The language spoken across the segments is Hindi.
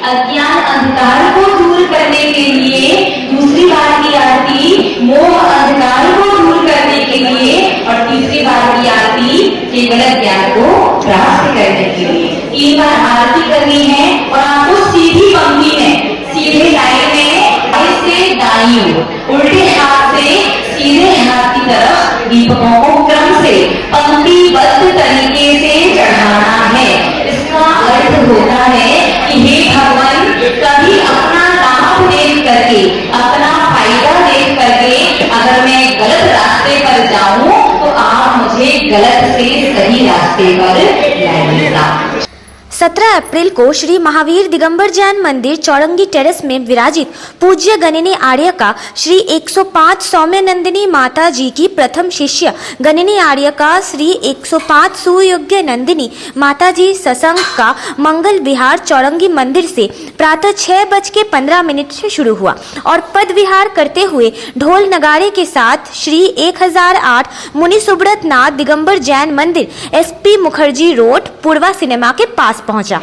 अज्ञान अंधकार को दूर करने के लिए, दूसरी बार की आरती मोह अंधकार को दूर करने के लिए, और तीसरी बार की आरती केवल ज्ञान को प्राप्त करने के लिए। 3 बार आरती करनी है और आपको सीधी पंक्ति में, सीधे लाइन में, से दाईं ओर, उल्टे हाथ से सीधे हाथ की तरफ दीपकों को क्रम से पंक्तिबद्ध तरीके से चढ़ाना है। इसका अर्थ होता है कि हे भगवान, कभी अपना लाभ देख करके, अपना फायदा देख करके अगर मैं गलत रास्ते पर जाऊं तो आप मुझे गलत से सही रास्ते पर लाइएगा। 17 अप्रैल को श्री महावीर दिगंबर जैन मंदिर चौरंगी टेरेस में विराजित पूज्य गणिनी आर्य का श्री 105 सौम्य नंदिनी माता जी की प्रथम शिष्य गणिनी आर्य का श्री 105 सुयोग्य नंदिनी माता जी सत्संग का मंगल विहार चौरंगी मंदिर से प्रातः 6:15 से शुरू हुआ और पद विहार करते हुए ढोल नगाड़े के साथ श्री 1008 मुनि सुब्रत नाथ दिगंबर जैन मंदिर SP मुखर्जी रोड पूर्वा सिनेमा के पास पहुंचा।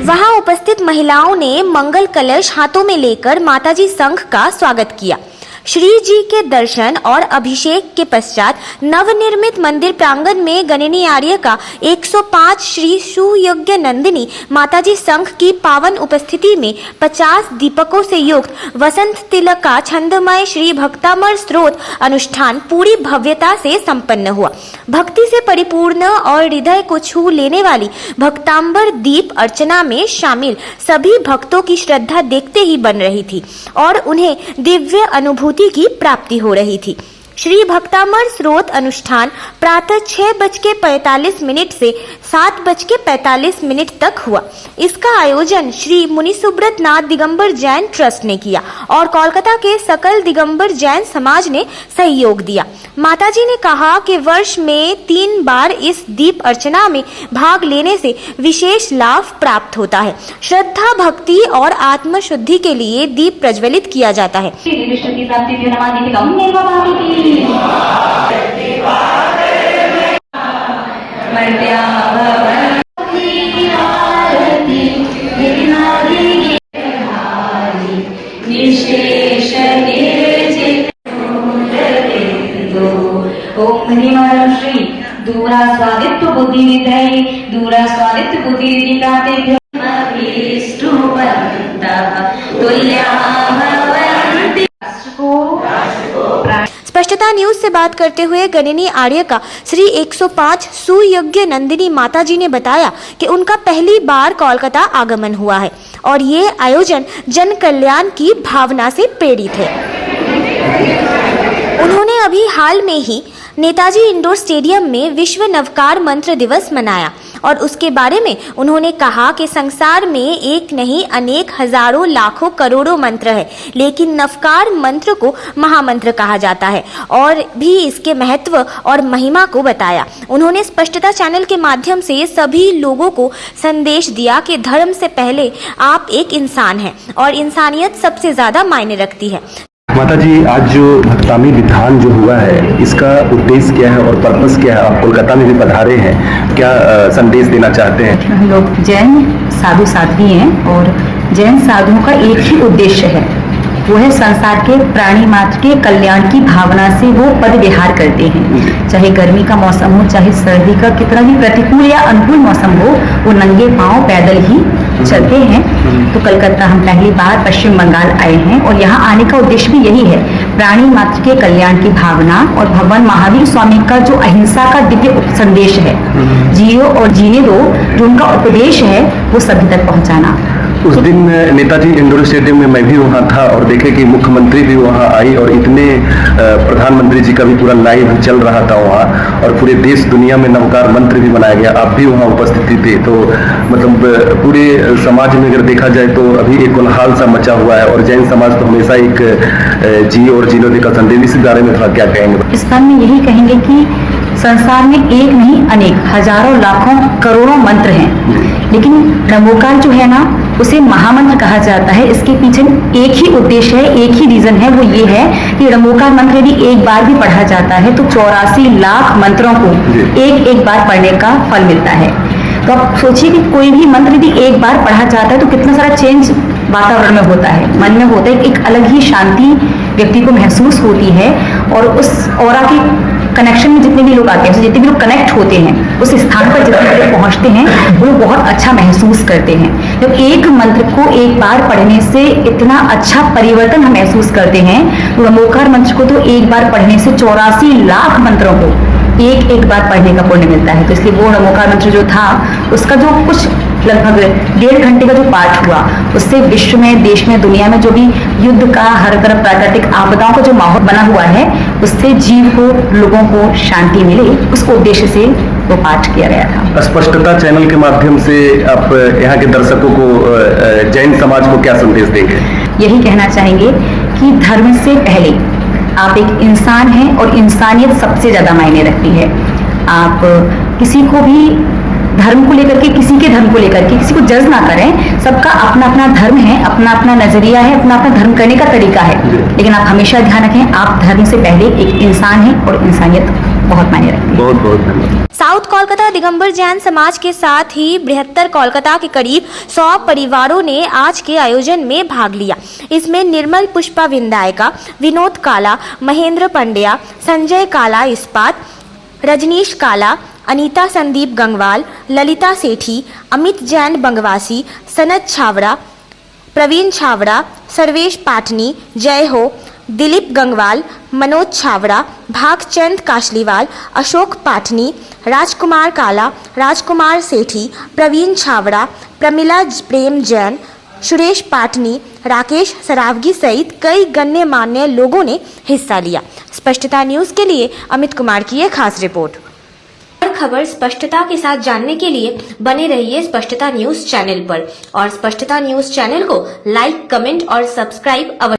वहां उपस्थित महिलाओं ने मंगल कलश हाथों में लेकर माताजी संघ का स्वागत किया। श्री जी के दर्शन और अभिषेक के पश्चात नवनिर्मित मंदिर प्रांगण में गणिनी आर्य का 105 श्री सुयोग्य नंदिनी माताजी संघ की पावन उपस्थिति में 50 दीपकों से युक्त वसंत तिलक का छंदमय श्री भक्तामर स्रोत अनुष्ठान पूरी भव्यता से संपन्न हुआ। भक्ति से परिपूर्ण और हृदय को छू लेने वाली भक्तांबर दीप अर्चना में शामिल सभी भक्तों की श्रद्धा देखते ही बन रही थी और उन्हें दिव्य अनुभूति की प्राप्ति हो रही थी। श्री भक्तामर स्रोत अनुष्ठान प्रातः 6:45 से 7:45 तक हुआ। इसका आयोजन श्री मुनि सुब्रत नाथ दिगंबर जैन ट्रस्ट ने किया और कोलकाता के सकल दिगंबर जैन समाज ने सहयोग दिया। माताजी ने कहा कि वर्ष में 3 बार इस दीप अर्चना में भाग लेने से विशेष लाभ प्राप्त होता है। श्रद्धा, भक्ति और आत्मशुद्धि के लिए दीप प्रज्वलित किया जाता है। श्री दूरा स्वादित्व बुद्धि विद्याय दूरा स्वादित्व बुद्धि प्राप्ति स्पष्टता न्यूज से बात करते हुए गणिनी आर्य का श्री 105 सुयोग्य नंदिनी माताजी ने बताया कि उनका पहली बार कोलकाता आगमन हुआ है और ये आयोजन जन कल्याण की भावना से प्रेरित है। उन्होंने अभी हाल में ही नेताजी इंडोर स्टेडियम में विश्व नवकार मंत्र दिवस मनाया और उसके बारे में उन्होंने कहा कि संसार में एक नहीं अनेक हजारों लाखों करोड़ों मंत्र है, लेकिन नवकार मंत्र को महामंत्र कहा जाता है और भी इसके महत्व और महिमा को बताया। उन्होंने स्पष्टता चैनल के माध्यम से सभी लोगों को संदेश दिया कि धर्म से पहले आप एक इंसान हैं और इंसानियत सबसे ज्यादा मायने रखती है। माता जी, आज जो भक्तामी विधान जो हुआ है, इसका उद्देश्य क्या है और पर्पस क्या है? आप कोलकाता में भी पधारे हैं, क्या संदेश देना चाहते हैं? हम लोग जैन साधु साध्वी हैं और जैन साधुओं का एक ही उद्देश्य है, वो है संसार के प्राणी मात्र के कल्याण की भावना से वो पद विहार करते हैं। चाहे गर्मी का मौसम हो, चाहे सर्दी का कितना भी प्रतिकूल या अनुकूल मौसम हो, वो नंगे पांव पैदल ही चलते हैं। तो कलकत्ता हम पहली बार पश्चिम बंगाल आए हैं और यहाँ आने का उद्देश्य भी यही है, प्राणी मात्र के कल्याण की भावना और भगवान महावीर स्वामी का जो अहिंसा का दिव्य संदेश है, जियो और जीने दो, जो उनका उपदेश है, वो सभी तक पहुँचाना। उस दिन नेताजी इंडोर स्टेडियम में मैं भी वहाँ था और देखे कि मुख्यमंत्री भी वहाँ आई और इतने प्रधानमंत्री जी का भी पूरा लाइव चल रहा था वहाँ और पूरे देश दुनिया में नवकार मंत्र भी बनाया गया। आप भी वहाँ उपस्थित थे, तो मतलब पूरे समाज में अगर देखा जाए तो अभी एक कोलाहल सा मचा हुआ है और जैन समाज तो हमेशा एक जी और जीनो दे का संदेश, इस बारे में थोड़ा क्या कहेंगे? इस बारे में यही कहेंगे कि संसार में एक नहीं अनेक हजारों लाखों करोड़ों मंत्र हैं, लेकिन नमोकार जो है ना उसे महामंत्र कहा जाता है। इसके पीछे एक ही उद्देश्य है, एक ही रीजन है, वो ये है कि नमोकार मंत्र यदि एक बार भी पढ़ा जाता है तो 84 लाख मंत्रों को एक एक बार पढ़ने का फल मिलता है। तो आप सोचिए कि कोई भी मंत्र यदि एक बार पढ़ा जाता है तो कितना सारा चेंज वातावरण में होता है, मन में होता है, एक अलग ही शांति व्यक्ति को महसूस होती है। और उस ऑरा की कनेक्शन में जितने भी लोग आते हैं, जितने भी लोग कनेक्ट होते हैं, उस स्थान पर जितने भी लोग पहुंचते हैं वो बहुत अच्छा महसूस करते हैं। जब एक मंत्र को एक बार पढ़ने से इतना अच्छा परिवर्तन हम महसूस करते हैं, तो नमोकार मंत्र को तो एक बार पढ़ने से 84 लाख मंत्रों को एक एक बार पढ़ने का पुण्य मिलता है। तो इसलिए वो नमोकार मंत्र जो था उसका जो कुछ लगभग 1.5 घंटे का जो पाठ हुआ, उससे विश्व में, देश में, दुनिया में जो भी युद्ध का, हर तरफ प्राकृतिक आपदाओं का जो माहौल बना हुआ है, उससे जीव को, लोगों को शांति मिले, उस उद्देश्य से वो पाठ किया गया था। स्पष्टता चैनल के माध्यम से आप यहाँ के दर्शकों को, जैन समाज को क्या संदेश देंगे? यही कहना चाहेंगे कि धर्म से पहले आप एक इंसान हैं और इंसानियत सबसे ज्यादा मायने रखती है। आप किसी को भी धर्म को लेकर के, किसी के धर्म को लेकर के किसी को जज ना करें। सबका अपना अपना धर्म है, अपना अपना नजरिया है, अपना अपना धर्म करने का तरीका है, लेकिन आप हमेशा ध्यान रखें आप धर्म से पहले एक इंसान हैं और इंसानियत बहुत मायने रखती है। बहुत बहुत धन्यवाद। साउथ कोलकाता दिगंबर जैन समाज के साथ ही बृहत्तर कोलकाता के करीब 100 परिवारों ने आज के आयोजन में भाग लिया। इसमें निर्मल पुष्पा विंदायका, विनोद काला, महेंद्र पंड्या, संजय काला इस्पात, रजनीश काला, अनीता संदीप गंगवाल, ललिता सेठी, अमित जैन बंगवासी, सनत छावड़ा, प्रवीण छावड़ा, सर्वेश पाटनी, जय हो, दिलीप गंगवाल, मनोज छावड़ा, भागचंद काशलीवाल, अशोक पाटनी, राजकुमार काला, राजकुमार सेठी, प्रवीण छावड़ा, प्रमिला प्रेम जैन, सुरेश पाटनी, राकेश सरावगी सहित कई गण्यमान्य लोगों ने हिस्सा लिया। स्पष्टता न्यूज के लिए अमित कुमार की एक खास रिपोर्ट। हर खबर स्पष्टता के साथ जानने के लिए बने रहिए स्पष्टता न्यूज चैनल पर और स्पष्टता न्यूज चैनल को लाइक, कमेंट और सब्सक्राइब अवश्य